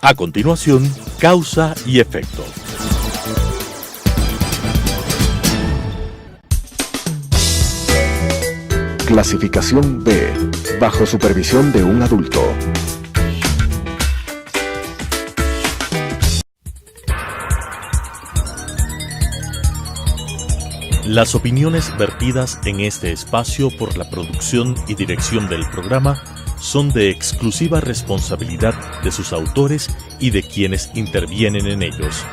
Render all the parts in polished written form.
A continuación, causa y efecto. Clasificación B, bajo supervisión de un adulto. Las opiniones vertidas en este espacio por la producción y dirección del programa son de exclusiva responsabilidad de sus autores y de quienes intervienen en ellos.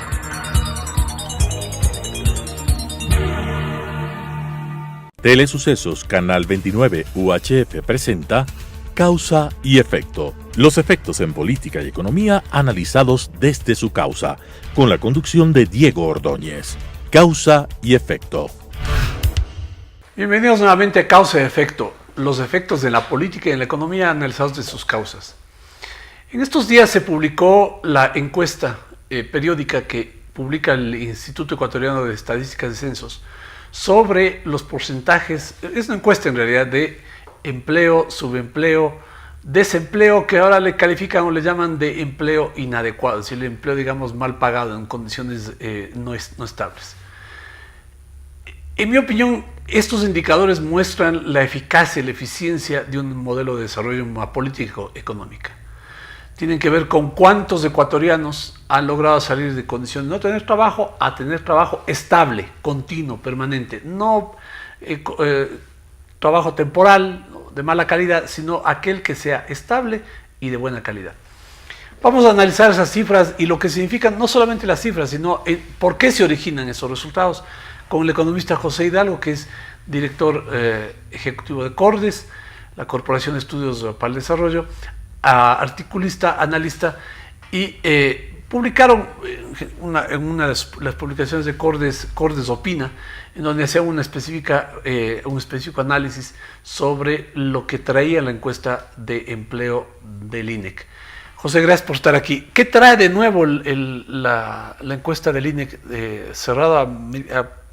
Telesucesos Canal 29 UHF presenta Causa y Efecto. Los efectos en política y economía analizados desde su causa, con la conducción de Diego Ordóñez. Causa y Efecto. Bienvenidos nuevamente a Causa y Efecto, los efectos de la política y en la economía analizados de sus causas. En estos días se publicó la encuesta periódica que publica el Instituto Ecuatoriano de Estadísticas y Censos sobre los porcentajes, es una encuesta en realidad de empleo, subempleo, desempleo, que ahora le califican o le llaman de empleo inadecuado, es decir, el empleo, digamos, mal pagado en condiciones no estables. En mi opinión, estos indicadores muestran la eficacia y la eficiencia de un modelo de desarrollo en una política económica. Tienen que ver con cuántos ecuatorianos han logrado salir de condiciones de no tener trabajo a tener trabajo estable, continuo, permanente. No trabajo temporal, de mala calidad, sino aquel que sea estable y de buena calidad. Vamos a analizar esas cifras y lo que significan no solamente las cifras, sino por qué se originan esos resultados, con el economista José Hidalgo, que es director ejecutivo de Cordes, la Corporación de Estudios para el Desarrollo, articulista, analista, y publicaron en una de las publicaciones de Cordes Opina, en donde hacía un específico análisis sobre lo que traía la encuesta de empleo del INEC. José, gracias por estar aquí. ¿Qué trae de nuevo la encuesta del INEC cerrada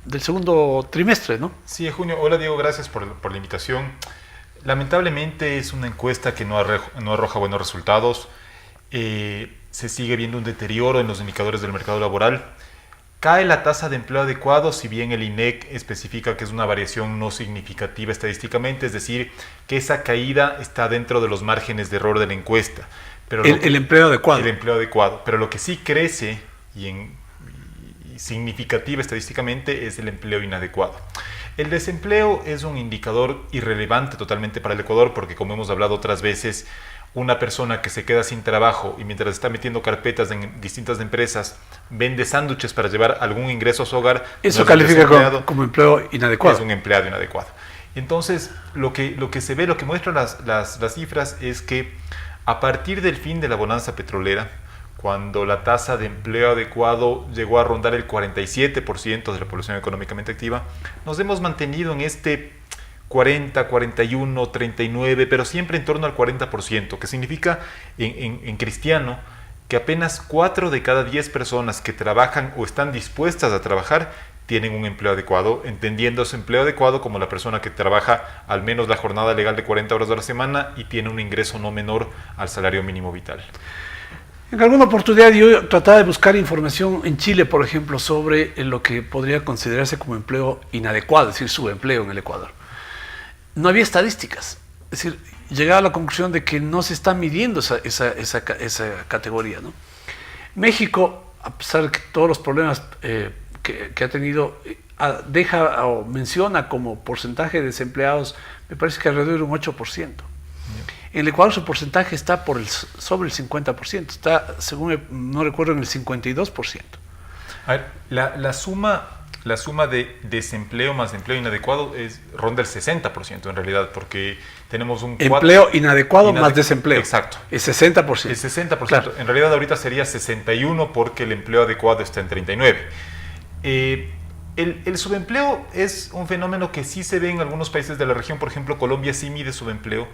del segundo trimestre, ¿no? Sí, junio. Hola, Diego, gracias por la invitación. Lamentablemente es una encuesta que no arroja buenos resultados. Se sigue viendo un deterioro en los indicadores del mercado laboral. Cae la tasa de empleo adecuado, si bien el INEC especifica que es una variación no significativa estadísticamente, es decir, que esa caída está dentro de los márgenes de error de la encuesta. Pero el empleo adecuado. El empleo adecuado. Pero lo que sí crece y significativa estadísticamente es el empleo inadecuado. El desempleo es un indicador irrelevante totalmente para el Ecuador porque, como hemos hablado otras veces, una persona que se queda sin trabajo y mientras está metiendo carpetas en distintas empresas vende sándwiches para llevar algún ingreso a su hogar. Eso no califica como empleo inadecuado. Es un empleado inadecuado. Entonces, lo que se ve, lo que muestran las cifras es que a partir del fin de la bonanza petrolera, cuando la tasa de empleo adecuado llegó a rondar el 47% de la población económicamente activa, nos hemos mantenido en este 40, 41, 39, pero siempre en torno al 40%, que significa en cristiano que apenas 4 de cada 10 personas que trabajan o están dispuestas a trabajar tienen un empleo adecuado, entendiendo ese empleo adecuado como la persona que trabaja al menos la jornada legal de 40 horas a la semana y tiene un ingreso no menor al salario mínimo vital. En alguna oportunidad yo trataba de buscar información en Chile, por ejemplo, sobre lo que podría considerarse como empleo inadecuado, es decir, subempleo en el Ecuador. No había estadísticas, es decir, llegaba a la conclusión de que no se está midiendo esa categoría, ¿no? México, a pesar de que todos los problemas que ha tenido, deja o menciona como porcentaje de desempleados, me parece que alrededor de un 8%. En el Ecuador su porcentaje está sobre el 50%, está, según no recuerdo, en el 52%. A ver, la suma de desempleo más empleo inadecuado ronda el 60% en realidad, porque tenemos un... Empleo inadecuado más desempleo. Exacto. Es 60%. Es 60%. Claro. En realidad ahorita sería 61% porque el empleo adecuado está en 39%. El subempleo es un fenómeno que sí se ve en algunos países de la región. Por ejemplo, Colombia sí mide subempleo.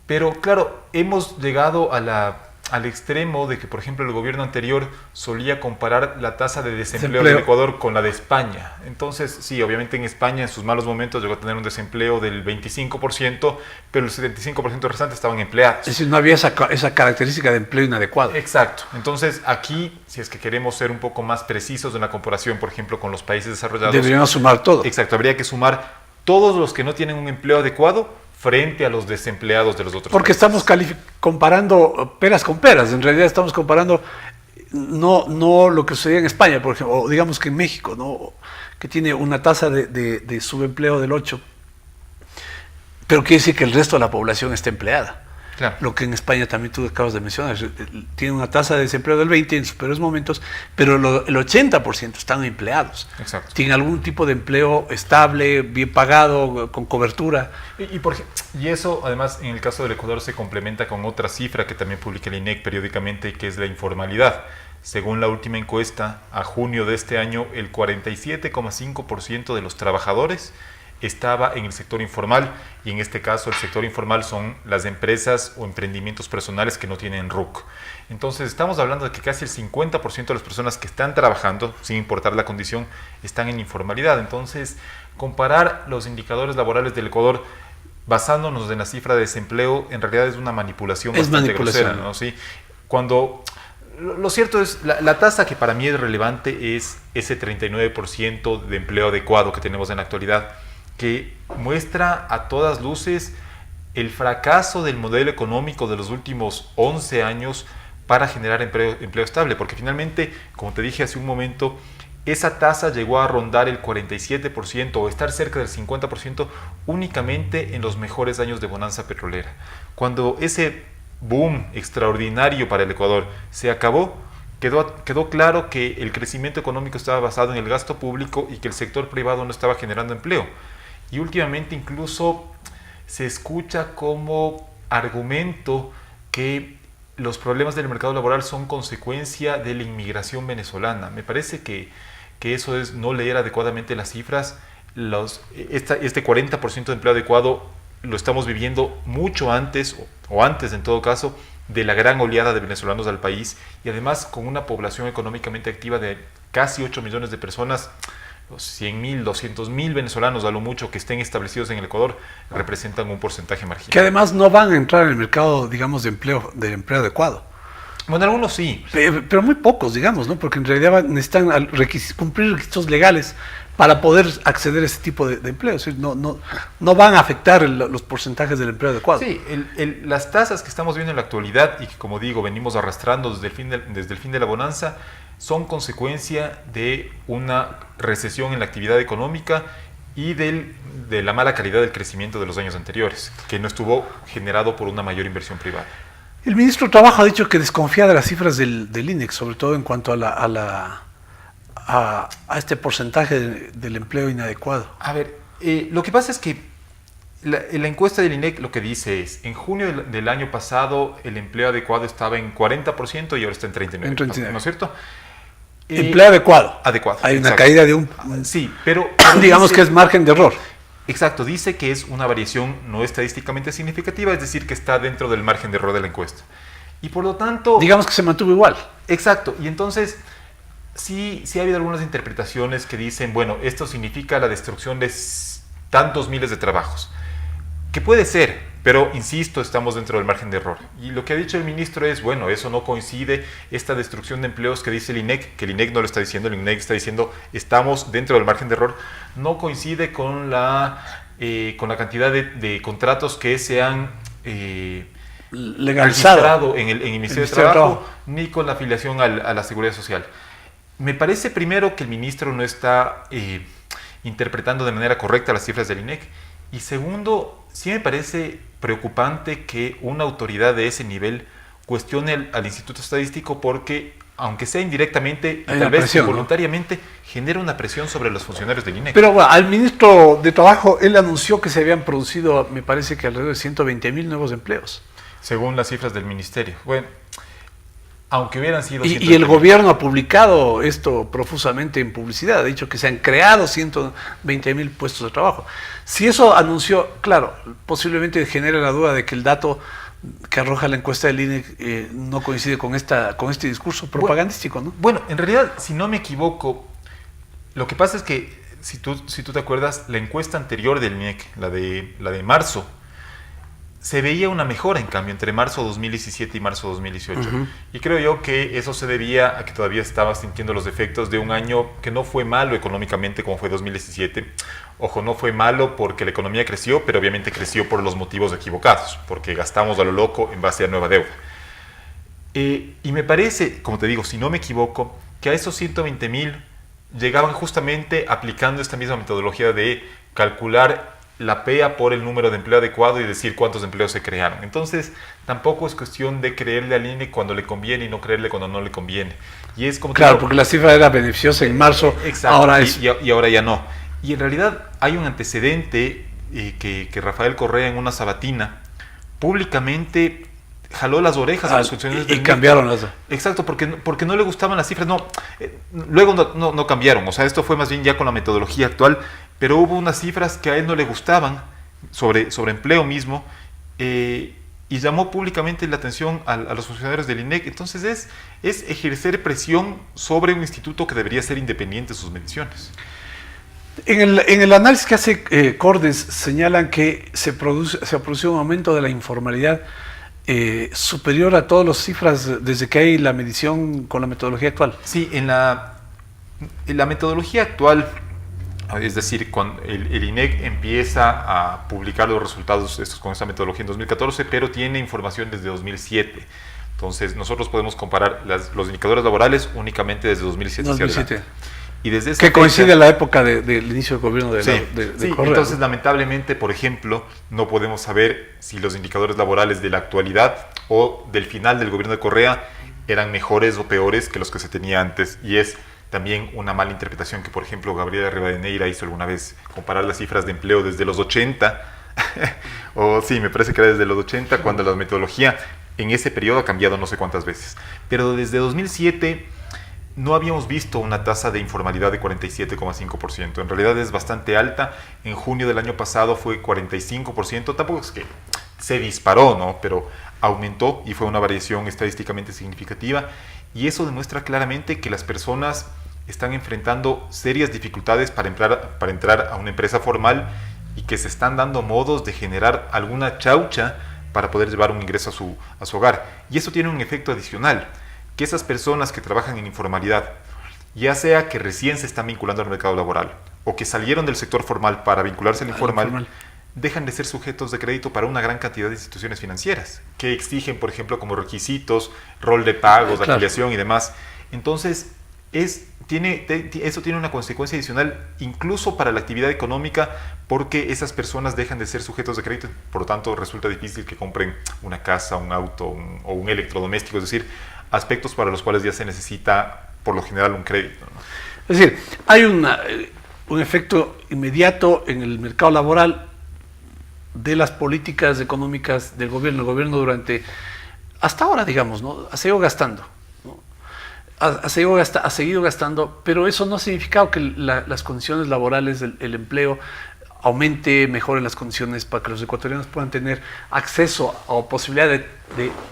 Pero claro, hemos llegado a al extremo de que, por ejemplo, el gobierno anterior solía comparar la tasa de desempleo del Ecuador con la de España. Entonces, sí, obviamente en España en sus malos momentos llegó a tener un desempleo del 25%, pero el 75% restante estaban empleados. Es decir, no había esa característica de empleo inadecuado. Exacto. Entonces, aquí, si es que queremos ser un poco más precisos en la comparación, por ejemplo, con los países desarrollados... Deberíamos sumar todo. Exacto, habría que sumar todos los que no tienen un empleo adecuado frente a los desempleados de los otros Porque países. estamos comparando peras con peras. En realidad estamos comparando no lo que sucedía en España, por ejemplo, o digamos que en México, ¿no? Que tiene una tasa de subempleo del 8%, pero quiere decir que el resto de la población está empleada. Claro. Lo que en España también tú acabas de mencionar, tiene una tasa de desempleo del 20% en sus peores momentos, pero el 80% están empleados. Exacto. Tienen algún tipo de empleo estable, bien pagado, con cobertura. Y eso, además, en el caso del Ecuador se complementa con otra cifra que también publica el INEC periódicamente, que es la informalidad. Según la última encuesta, a junio de este año, el 47,5% de los trabajadores estaba en el sector informal, y en este caso el sector informal son las empresas o emprendimientos personales que no tienen RUC. Entonces estamos hablando de que casi el 50% de las personas que están trabajando, sin importar la condición, están en informalidad. Entonces, comparar los indicadores laborales del Ecuador basándonos en la cifra de desempleo en realidad es una manipulación bastante grosera, ¿no? ¿Sí? Cuando lo cierto es, la tasa que para mí es relevante es ese 39% de empleo adecuado que tenemos en la actualidad, que muestra a todas luces el fracaso del modelo económico de los últimos 11 años para generar empleo estable, porque finalmente, como te dije hace un momento, esa tasa llegó a rondar el 47% o estar cerca del 50% únicamente en los mejores años de bonanza petrolera. Cuando ese boom extraordinario para el Ecuador se acabó, quedó claro que el crecimiento económico estaba basado en el gasto público y que el sector privado no estaba generando empleo. Y últimamente incluso se escucha como argumento que los problemas del mercado laboral son consecuencia de la inmigración venezolana. Me parece que eso es no leer adecuadamente las cifras. Este 40% de empleo adecuado lo estamos viviendo mucho antes, o antes en todo caso, de la gran oleada de venezolanos al país, y además con una población económicamente activa de casi 8 millones de personas. Los 100.000, 200.000 venezolanos a lo mucho que estén establecidos en el Ecuador representan un porcentaje marginal. Que además no van a entrar en el mercado, digamos, de empleo adecuado. Bueno, algunos sí. Pero muy pocos, digamos, ¿no? Porque en realidad necesitan cumplir requisitos legales para poder acceder a ese tipo de empleo. Es decir, no van a afectar los porcentajes del empleo adecuado. Sí, las tasas que estamos viendo en la actualidad y que, como digo, venimos arrastrando desde el fin de la bonanza, son consecuencia de una recesión en la actividad económica y de la mala calidad del crecimiento de los años anteriores, que no estuvo generado por una mayor inversión privada. El ministro de Trabajo ha dicho que desconfía de las cifras del INEC, sobre todo en cuanto a este porcentaje del empleo inadecuado. A ver, lo que pasa es que la encuesta del INEC lo que dice es, en junio del año pasado el empleo adecuado estaba en 40% y ahora está en 39%, ¿no es cierto? Empleo adecuado. Adecuado. Hay una exacto. caída de un... Sí, pero digamos que es margen de error. Exacto, dice que es una variación no estadísticamente significativa, es decir, que está dentro del margen de error de la encuesta. Y por lo tanto... digamos que se mantuvo igual. Exacto, y entonces sí ha habido algunas interpretaciones que dicen, bueno, esto significa la destrucción de tantos miles de trabajos. Que puede ser, pero insisto, estamos dentro del margen de error. Y lo que ha dicho el ministro es, bueno, eso no coincide, esta destrucción de empleos que dice el INEC, que el INEC no lo está diciendo, el INEC está diciendo, estamos dentro del margen de error, no coincide con la cantidad de contratos que se han legalizado en el Ministerio de Trabajo, ni con la afiliación a la Seguridad Social. Me parece primero que el ministro no está interpretando de manera correcta las cifras del INEC, y segundo, sí me parece preocupante que una autoridad de ese nivel cuestione al Instituto Estadístico, porque, aunque sea indirectamente y tal vez involuntariamente, genera una presión sobre los funcionarios del INEC. Pero bueno, al ministro de Trabajo, él anunció que se habían producido, me parece que alrededor de 120.000 nuevos empleos. Según las cifras del ministerio. Bueno, aunque hubieran sido... Y el gobierno ha publicado esto profusamente en publicidad, ha dicho que se han creado 120.000 puestos de trabajo. Si eso anunció, claro, posiblemente genera la duda de que el dato que arroja la encuesta del INE no coincide con este discurso propagandístico, ¿no? Bueno, en realidad, si no me equivoco, lo que pasa es que, si tú te acuerdas, la encuesta anterior del INEC, la de marzo, se veía una mejora, en cambio, entre marzo 2017 y marzo 2018. Uh-huh. Y creo yo que eso se debía a que todavía estaba sintiendo los efectos de un año que no fue malo económicamente como fue 2017. Ojo, no fue malo porque la economía creció, pero obviamente creció por los motivos equivocados, porque gastamos a lo loco en base a nueva deuda. Y me parece, como te digo, si no me equivoco, que a esos 120,000 llegaban justamente aplicando esta misma metodología de calcular la PEA por el número de empleo adecuado y decir cuántos empleos se crearon. Entonces, tampoco es cuestión de creerle al INE cuando le conviene y no creerle cuando no le conviene. Y es como claro, porque la cifra era beneficiosa en marzo, exacto, ahora y ahora ya no. Y en realidad hay un antecedente que Rafael Correa en una sabatina públicamente jaló las orejas a los funcionarios y cambiaron las... Exacto, porque no le gustaban las cifras. Luego no cambiaron. O sea, esto fue más bien ya con la metodología actual, pero hubo unas cifras que a él no le gustaban sobre empleo mismo, y llamó públicamente la atención a los funcionarios del INEC. Entonces es ejercer presión sobre un instituto que debería ser independiente de sus mediciones. En el análisis que hace Cordes señalan que se produce un aumento de la informalidad superior a todas las cifras desde que hay la medición con la metodología actual. Sí, en la metodología actual, es decir, cuando el INEC empieza a publicar los resultados estos con esta metodología en 2014, pero tiene información desde 2007. Entonces, nosotros podemos comparar los indicadores laborales únicamente desde 2007. 2007. Y desde esa que coincide la época del inicio del gobierno de Correa. Entonces, lamentablemente, por ejemplo, no podemos saber si los indicadores laborales de la actualidad o del final del gobierno de Correa eran mejores o peores que los que se tenía antes. Y es también una mala interpretación que, por ejemplo, Gabriela Rivadeneira hizo alguna vez, comparar las cifras de empleo desde los 80, o sí, me parece que era desde los 80, cuando la metodología en ese periodo ha cambiado no sé cuántas veces. Pero desde 2007... no habíamos visto una tasa de informalidad de 47,5%. En realidad es bastante alta. En junio del año pasado fue 45%. Tampoco es que se disparó, ¿no? Pero aumentó y fue una variación estadísticamente significativa. Y eso demuestra claramente que las personas están enfrentando serias dificultades para entrar a una empresa formal y que se están dando modos de generar alguna chaucha para poder llevar un ingreso a su hogar. Y eso tiene un efecto adicional, que esas personas que trabajan en informalidad, ya sea que recién se están vinculando al mercado laboral o que salieron del sector formal para vincularse al informal, dejan de ser sujetos de crédito para una gran cantidad de instituciones financieras que exigen, por ejemplo, como requisitos, rol de pagos, afiliación y demás. Entonces, eso tiene una consecuencia adicional incluso para la actividad económica, porque esas personas dejan de ser sujetos de crédito, por lo tanto resulta difícil que compren una casa, un auto o un electrodoméstico, es decir, aspectos para los cuales ya se necesita por lo general un crédito, ¿no? Es decir, hay un efecto inmediato en el mercado laboral de las políticas económicas del gobierno. El gobierno hasta ahora, digamos, ¿no?, ha seguido gastando, ¿no? Ha seguido gastando, pero eso no ha significado que las condiciones laborales, el empleo aumente, mejoren las condiciones para que los ecuatorianos puedan tener acceso o posibilidad de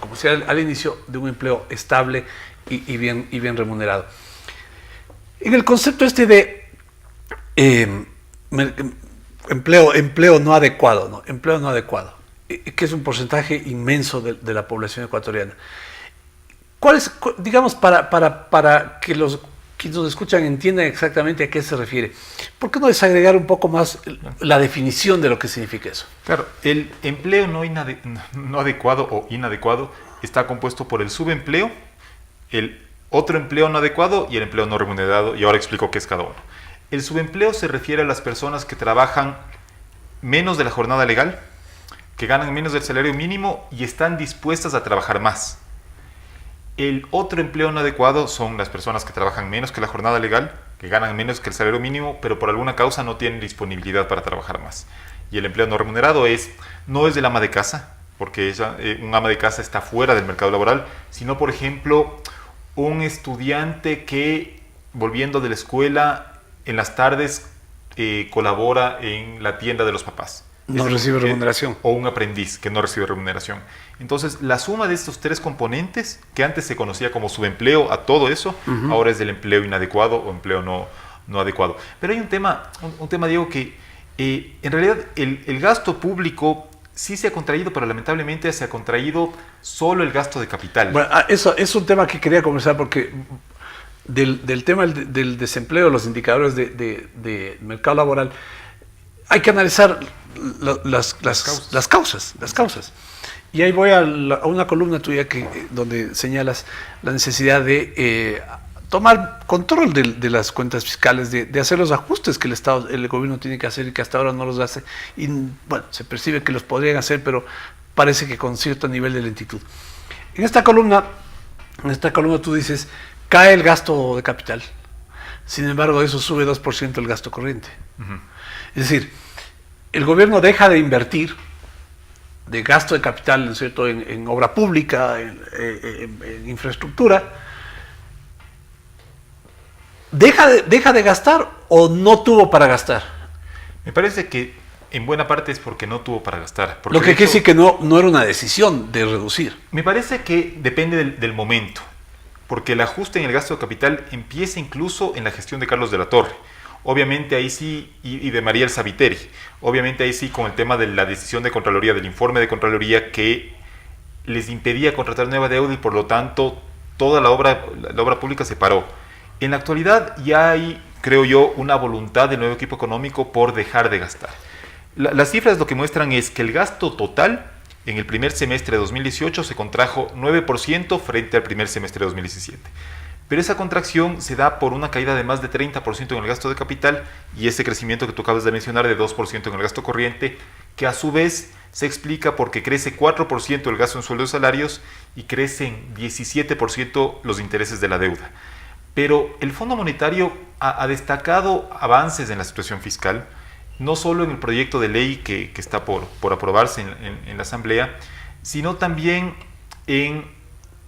como decía al inicio, de un empleo estable y bien remunerado. En el concepto de empleo no adecuado, ¿no? Empleo no adecuado, que es un porcentaje inmenso de la población ecuatoriana. ¿Cuál es, digamos, para que los quienes nos escuchan entiendan exactamente a qué se refiere? ¿Por qué no desagregar un poco más la definición de lo que significa eso? Claro, el empleo no adecuado o inadecuado está compuesto por el subempleo, el otro empleo no adecuado y el empleo no remunerado, y ahora explico qué es cada uno. El subempleo se refiere a las personas que trabajan menos de la jornada legal, que ganan menos del salario mínimo y están dispuestas a trabajar más. El otro empleo no adecuado son las personas que trabajan menos que la jornada legal, que ganan menos que el salario mínimo, pero por alguna causa no tienen disponibilidad para trabajar más. Y el empleo no remunerado no es del ama de casa, porque un ama de casa está fuera del mercado laboral, sino, por ejemplo, un estudiante que, volviendo de la escuela, en las tardes colabora en la tienda de los papás. No recibe remuneración. O un aprendiz que no recibe remuneración. Entonces, la suma de estos tres componentes, que antes se conocía como subempleo a todo eso, ahora es del empleo inadecuado o empleo no adecuado. Pero hay un tema Diego, que en realidad el gasto público sí se ha contraído, pero lamentablemente se ha contraído solo el gasto de capital. Bueno, eso es un tema que quería conversar porque del tema del desempleo, los indicadores de mercado laboral, hay que analizar las causas. Y ahí voy a una columna tuya donde señalas la necesidad de tomar control de las cuentas fiscales, de hacer los ajustes que el gobierno tiene que hacer y que hasta ahora no los hace. Y bueno, se percibe que los podrían hacer, pero parece que con cierto nivel de lentitud. En esta columna tú dices, cae el gasto de capital. Sin embargo, eso sube 2% el gasto corriente. Es decir, el gobierno deja de invertir de gasto de capital, ¿no es cierto?, en obra pública, en infraestructura. ¿Deja de gastar o no tuvo para gastar? Me parece que en buena parte es porque no tuvo para gastar. Lo que quiere decir que no era una decisión de reducir. Me parece que depende del momento, porque el ajuste en el gasto de capital empieza incluso en la gestión de Carlos de la Torre. Obviamente ahí sí, y de Mariel Saviteri, obviamente ahí sí con el tema de la decisión de Contraloría, del informe de Contraloría que les impedía contratar nueva deuda y por lo tanto toda la obra pública se paró. En la actualidad ya hay, creo yo, una voluntad del nuevo equipo económico por dejar de gastar. Las cifras lo que muestran es que el gasto total en el primer semestre de 2018 se contrajo 9% frente al primer semestre de 2017. Pero esa contracción se da por una caída de más de 30% en el gasto de capital y ese crecimiento que tú acabas de mencionar de 2% en el gasto corriente, que a su vez se explica porque crece 4% el gasto en sueldos y salarios y crecen 17% los intereses de la deuda. Pero el Fondo Monetario ha destacado avances en la situación fiscal, no solo en el proyecto de ley que está por aprobarse en la Asamblea, sino también en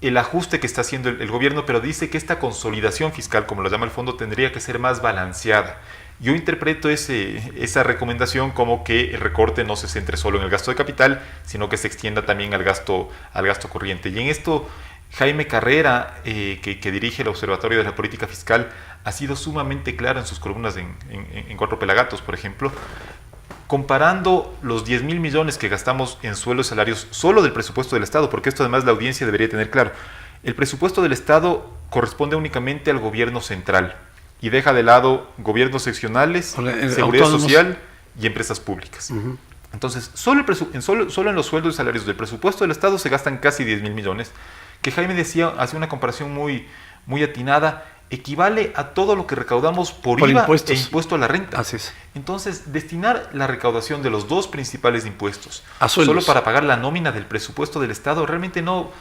el ajuste que está haciendo el gobierno, pero dice que esta consolidación fiscal, como lo llama el fondo, tendría que ser más balanceada. Yo interpreto esa recomendación como que el recorte no se centre solo en el gasto de capital, sino que se extienda también al gasto corriente. Y en esto, Jaime Carrera, que dirige el Observatorio de la Política Fiscal, ha sido sumamente claro en sus columnas en Cuatro Pelagatos, por ejemplo, comparando los 10.000 millones que gastamos en sueldos y salarios solo del presupuesto del Estado, porque esto además la audiencia debería tener claro. El presupuesto del Estado corresponde únicamente al gobierno central y deja de lado gobiernos seccionales, seguridad social y empresas públicas. Entonces, solo en los sueldos y salarios del presupuesto del Estado se gastan casi 10.000 millones, que Jaime decía, hace una comparación muy atinada, equivale a todo lo que recaudamos por IVA e impuesto a la renta. Así es. Entonces, destinar la recaudación de los dos principales impuestos a sueldos, solo para pagar la nómina del presupuesto del Estado, realmente no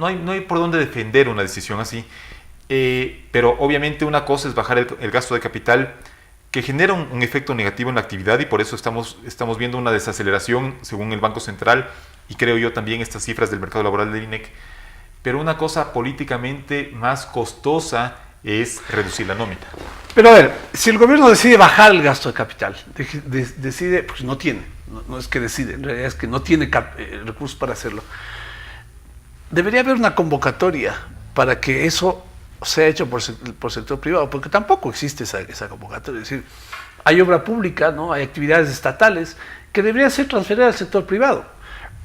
hay por dónde defender una decisión así. Pero obviamente una cosa es bajar el gasto de capital, que genera un efecto negativo en la actividad, y por eso estamos viendo una desaceleración según el Banco Central y creo yo también estas cifras del mercado laboral del INEC. Pero una cosa políticamente más costosa es reducir la nómina. Pero a ver, si el gobierno decide bajar el gasto de capital, decide, pues no tiene, no es que decide, en realidad es que no tiene recursos para hacerlo. Debería haber una convocatoria para que eso sea hecho por sector privado, porque tampoco existe esa convocatoria. Es decir, hay obra pública, ¿no? Hay actividades estatales que deberían ser transferidas al sector privado.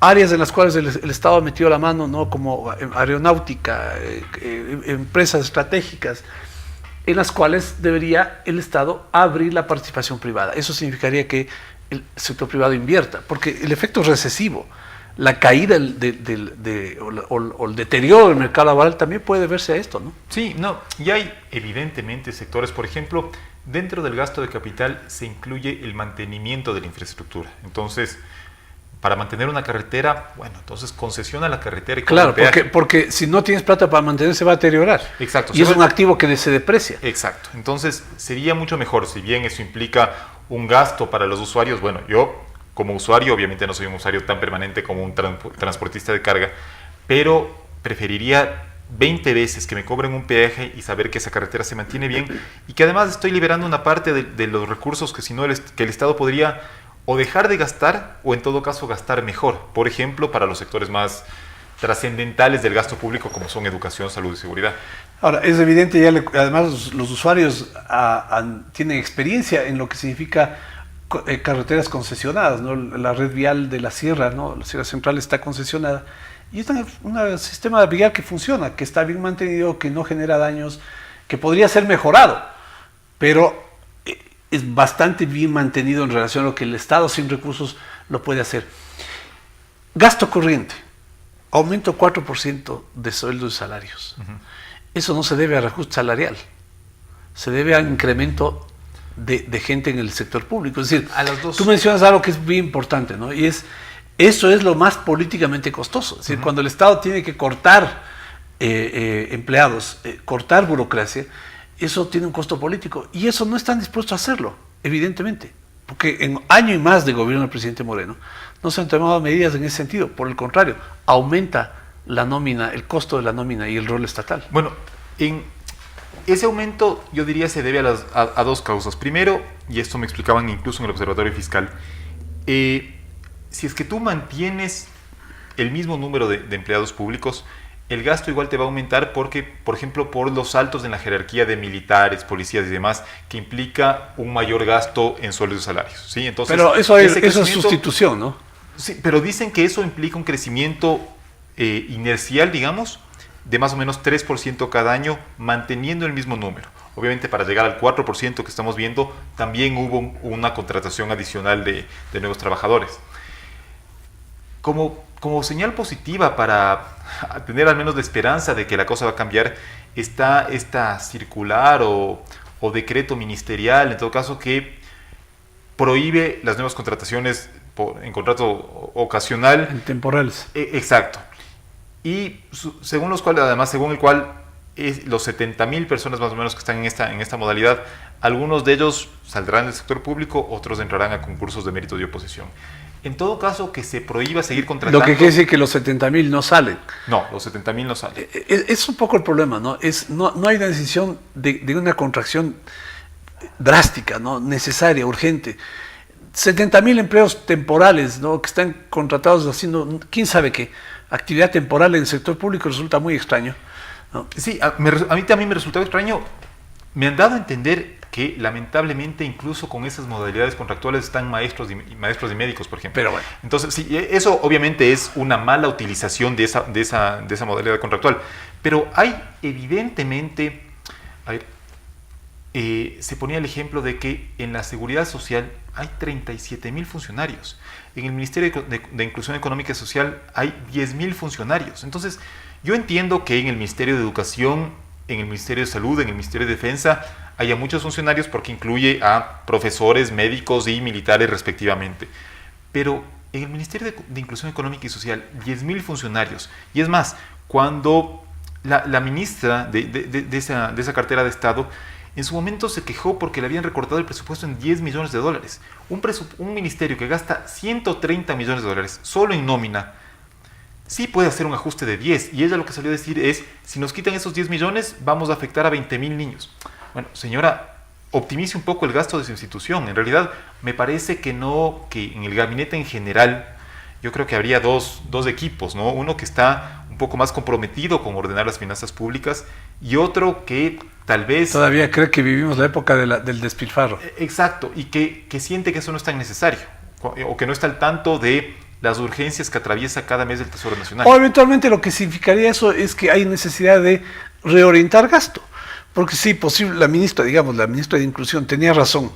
Áreas en las cuales el Estado ha metido la mano, ¿no? Como aeronáutica, empresas estratégicas, en las cuales debería el Estado abrir la participación privada. Eso significaría que el sector privado invierta, porque el efecto es recesivo. La caída o el deterioro del mercado laboral también puede verse a esto, ¿no? Sí, no, y hay evidentemente sectores, por ejemplo, dentro del gasto de capital se incluye el mantenimiento de la infraestructura. Entonces, para mantener una carretera, bueno, entonces concesiona la carretera y claro, porque si no tienes plata para mantener se va a deteriorar. Exacto. Y es un activo que se deprecia. Exacto. Entonces sería mucho mejor, si bien eso implica un gasto para los usuarios. Bueno, yo como usuario, obviamente no soy un usuario tan permanente como un transportista de carga, pero preferiría 20 veces que me cobren un peaje y saber que esa carretera se mantiene bien y que además estoy liberando una parte de los recursos que si no que el Estado podría o dejar de gastar o en todo caso gastar mejor. Por ejemplo, para los sectores más trascendentales del gasto público como son educación, salud y seguridad. Ahora, es evidente, ya además los usuarios tienen experiencia en lo que significa carreteras concesionadas, ¿no? La red vial de la Sierra, ¿no? La Sierra Central está concesionada y es un sistema vial que funciona, que está bien mantenido, que no genera daños, que podría ser mejorado, pero es bastante bien mantenido en relación a lo que el Estado sin recursos lo puede hacer. Gasto corriente, aumento 4% de sueldos y salarios. Eso no se debe a reajuste salarial, se debe a incremento de gente en el sector público. Es decir, tú mencionas algo que es bien importante, ¿no? Y eso es lo más políticamente costoso. Es decir, cuando el Estado tiene que cortar empleados, cortar burocracia, eso tiene un costo político. Y eso no están dispuestos a hacerlo, evidentemente. Porque en año y más de gobierno del presidente Moreno no se han tomado medidas en ese sentido. Por el contrario, aumenta la nómina, el costo de la nómina y el rol estatal. Bueno, ese aumento yo diría se debe a dos causas. Primero, y esto me explicaban incluso en el Observatorio Fiscal, si es que tú mantienes el mismo número de empleados públicos, el gasto igual te va a aumentar porque, por ejemplo, por los saltos en la jerarquía de militares, policías y demás, que implica un mayor gasto en sueldos y salarios, ¿sí? Entonces, pero eso es sustitución, ¿no? Sí, pero dicen que eso implica un crecimiento inercial, digamos, de más o menos 3% cada año, manteniendo el mismo número. Obviamente, para llegar al 4% que estamos viendo, también hubo una contratación adicional de nuevos trabajadores. Como señal positiva para tener al menos la esperanza de que la cosa va a cambiar, está esta circular o decreto ministerial, en todo caso, que prohíbe las nuevas contrataciones en contrato ocasional. En temporales. Exacto. Y según el cual los 70,000 personas más o menos que están en esta modalidad, algunos de ellos saldrán del sector público, otros entrarán a concursos de méritos y oposición. En todo caso, que se prohíba seguir contratando... Lo que quiere decir que los 70,000 no salen. No, los 70,000 no salen. Es un poco el problema, ¿no? No hay una decisión de una contracción drástica, ¿no? Necesaria, urgente. 70,000 empleos temporales, ¿no? Que están contratados haciendo, quién sabe qué, actividad temporal en el sector público resulta muy extraño, ¿no? Sí, a mí también me resultó extraño. Me han dado a entender que lamentablemente incluso con esas modalidades contractuales están maestros y médicos, por ejemplo. Pero bueno. Entonces, sí, eso obviamente es una mala utilización de esa modalidad contractual. Pero hay evidentemente, se ponía el ejemplo de que en la Seguridad Social hay 37,000 funcionarios. En el Ministerio de Inclusión Económica y Social hay 10,000 funcionarios. Entonces, yo entiendo que en el Ministerio de Educación, en el Ministerio de Salud, en el Ministerio de Defensa, haya muchos funcionarios porque incluye a profesores, médicos y militares respectivamente. Pero en el Ministerio de Inclusión Económica y Social, 10,000 funcionarios. Y es más, cuando la ministra de esa cartera de Estado en su momento se quejó porque le habían recortado el presupuesto en $10 millones. Un ministerio que gasta $130 millones solo en nómina, sí puede hacer un ajuste de 10. Y ella lo que salió a decir es, si nos quitan esos 10 millones, vamos a afectar a 20,000 niños. Bueno, señora, optimice un poco el gasto de su institución. En realidad, me parece que en el gabinete en general, yo creo que habría dos equipos, ¿no? Uno que está un poco más comprometido con ordenar las finanzas públicas y otro que tal vez... Todavía cree que vivimos la época del despilfarro. Exacto, y que siente que eso no es tan necesario, o que no está al tanto de las urgencias que atraviesa cada mes el Tesoro Nacional. O eventualmente lo que significaría eso es que hay necesidad de reorientar gasto. Porque sí, posible, la ministra de Inclusión tenía razón,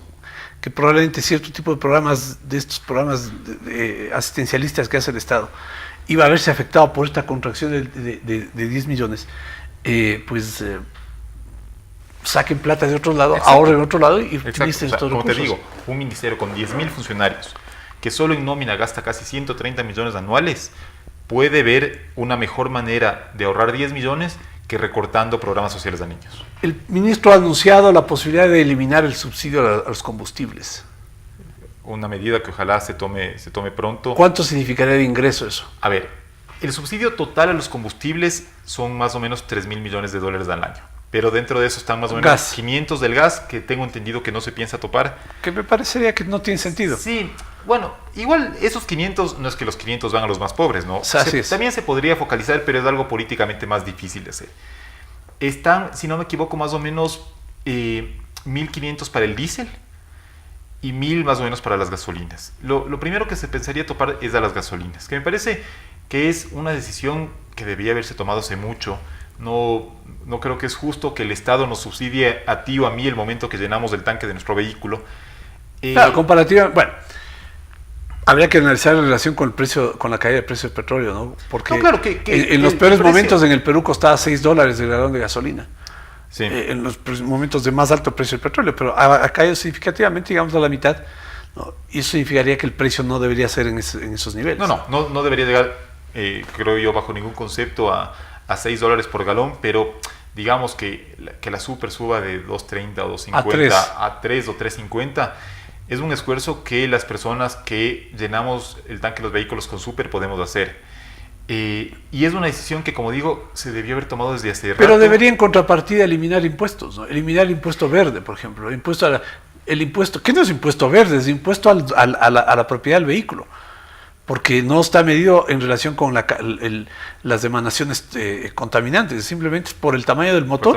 que probablemente cierto tipo de programas, de estos programas asistencialistas que hace el Estado, iba a verse afectado por esta contracción de 10 millones. Saquen plata de otro lado, ahorren de otro lado y utilicen estos recursos. Como te digo, un ministerio con 10,000 funcionarios, que solo en nómina gasta casi 130 millones anuales, puede ver una mejor manera de ahorrar 10 millones que recortando programas sociales a niños. El ministro ha anunciado la posibilidad de eliminar el subsidio a los combustibles. Una medida que ojalá se tome pronto. ¿Cuánto significaría de ingreso eso? A ver, el subsidio total a los combustibles son más o menos $3,000 millones al año. Pero dentro de eso están más o menos gas. 500 del gas, que tengo entendido que no se piensa topar. Que me parecería que no tiene sentido. Sí, Bueno, igual esos 500, no es que los 500 van a los más pobres, ¿no? Así es. También se podría focalizar, pero es algo políticamente más difícil de hacer. Están, si no me equivoco, más o menos 1.500 para el diésel y 1.000 más o menos para las gasolinas. Lo primero que se pensaría topar es a las gasolinas, que me parece que es una decisión que debía haberse tomado hace mucho. No creo que es justo que el Estado nos subsidie a ti o a mí el momento que llenamos el tanque de nuestro vehículo. Claro, comparativa, bueno, habría que analizar la relación con el precio, con la caída del precio del petróleo, ¿no? Porque no, claro, en los peores momentos en el Perú costaba $6 el galón de gasolina. Sí. En los momentos de más alto precio del petróleo, pero ha caído significativamente, digamos, a la mitad, ¿no? Y eso significaría que el precio no debería ser en esos niveles. No debería llegar, creo yo, bajo ningún concepto a $6 por galón, pero digamos que la super suba de 2.30 o 2.50 a 3 o 3.50 es un esfuerzo que las personas que llenamos el tanque de los vehículos con super podemos hacer. Y es una decisión que, como digo, se debió haber tomado desde hace rato. Pero debería en contrapartida eliminar impuestos, ¿no? Eliminar el impuesto verde, por ejemplo. El impuesto, ¿qué no es impuesto verde? Es impuesto a la propiedad del vehículo. Porque no está medido en relación con las emanaciones contaminantes, simplemente por el tamaño del motor,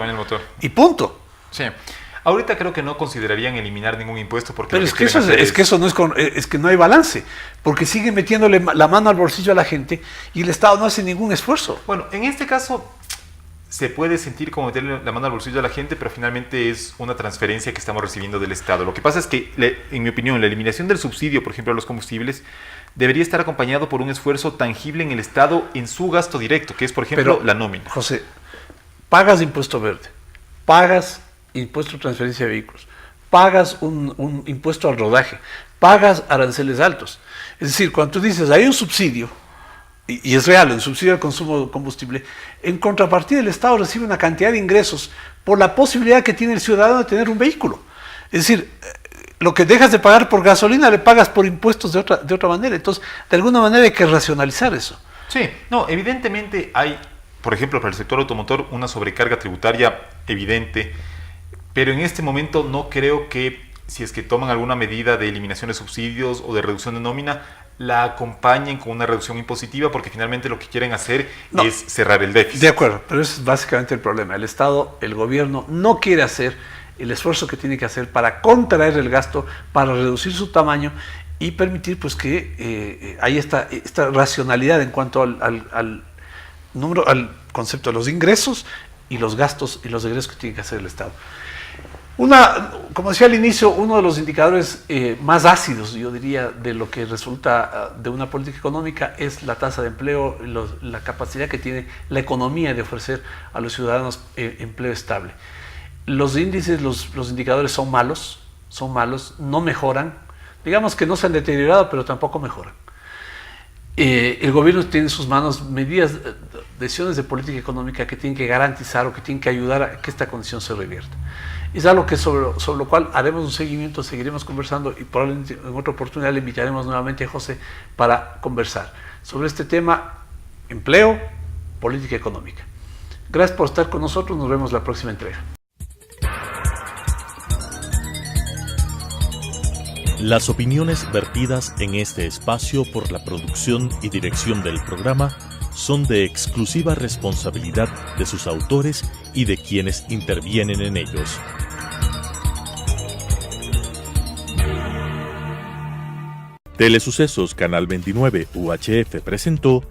y punto. Sí. Ahorita creo que no considerarían eliminar ningún impuesto porque pero es que eso no es que no hay balance, porque siguen metiéndole la mano al bolsillo a la gente y el Estado no hace ningún esfuerzo. Bueno, en este caso se puede sentir como meterle la mano al bolsillo a la gente, pero finalmente es una transferencia que estamos recibiendo del Estado. Lo que pasa es que, en mi opinión, la eliminación del subsidio, por ejemplo, a los combustibles, debería estar acompañado por un esfuerzo tangible en el Estado en su gasto directo, que es, por ejemplo, la nómina. José, pagas impuesto verde, pagas impuesto de transferencia de vehículos, pagas un impuesto al rodaje, pagas aranceles altos. Es decir, cuando tú dices hay un subsidio, y es real, un subsidio al consumo de combustible, en contrapartida el Estado recibe una cantidad de ingresos por la posibilidad que tiene el ciudadano de tener un vehículo. Es decir, lo que dejas de pagar por gasolina le pagas por impuestos de otra manera. Entonces, de alguna manera hay que racionalizar eso. Sí, no, evidentemente hay, por ejemplo, para el sector automotor, una sobrecarga tributaria evidente, pero en este momento no creo que, si es que toman alguna medida de eliminación de subsidios o de reducción de nómina, la acompañen con una reducción impositiva, porque finalmente lo que quieren hacer es cerrar el déficit. De acuerdo, pero ese es básicamente el problema. El Estado, el gobierno, no quiere hacer el esfuerzo que tiene que hacer para contraer el gasto, para reducir su tamaño y permitir pues que haya esta racionalidad en cuanto al concepto de los ingresos y los gastos y los egresos que tiene que hacer el Estado. Como decía al inicio, uno de los indicadores más ácidos, yo diría, de lo que resulta de una política económica es la tasa de empleo, la capacidad que tiene la economía de ofrecer a los ciudadanos empleo estable. Los índices, los indicadores son malos, no mejoran, digamos que no se han deteriorado, pero tampoco mejoran. El gobierno tiene en sus manos decisiones de política económica que tienen que garantizar o que tienen que ayudar a que esta condición se revierta. Es algo que sobre lo cual haremos un seguimiento, seguiremos conversando y probablemente en otra oportunidad le invitaremos nuevamente a José para conversar sobre este tema: empleo, política económica. Gracias por estar con nosotros, nos vemos la próxima entrega. Las opiniones vertidas en este espacio por la producción y dirección del programa son de exclusiva responsabilidad de sus autores y de quienes intervienen en ellos. Telesucesos Canal 29 UHF presentó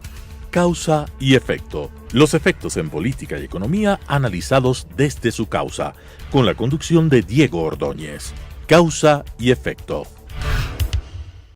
Causa y Efecto. Los efectos en política y economía analizados desde su causa, con la conducción de Diego Ordóñez. Causa y Efecto.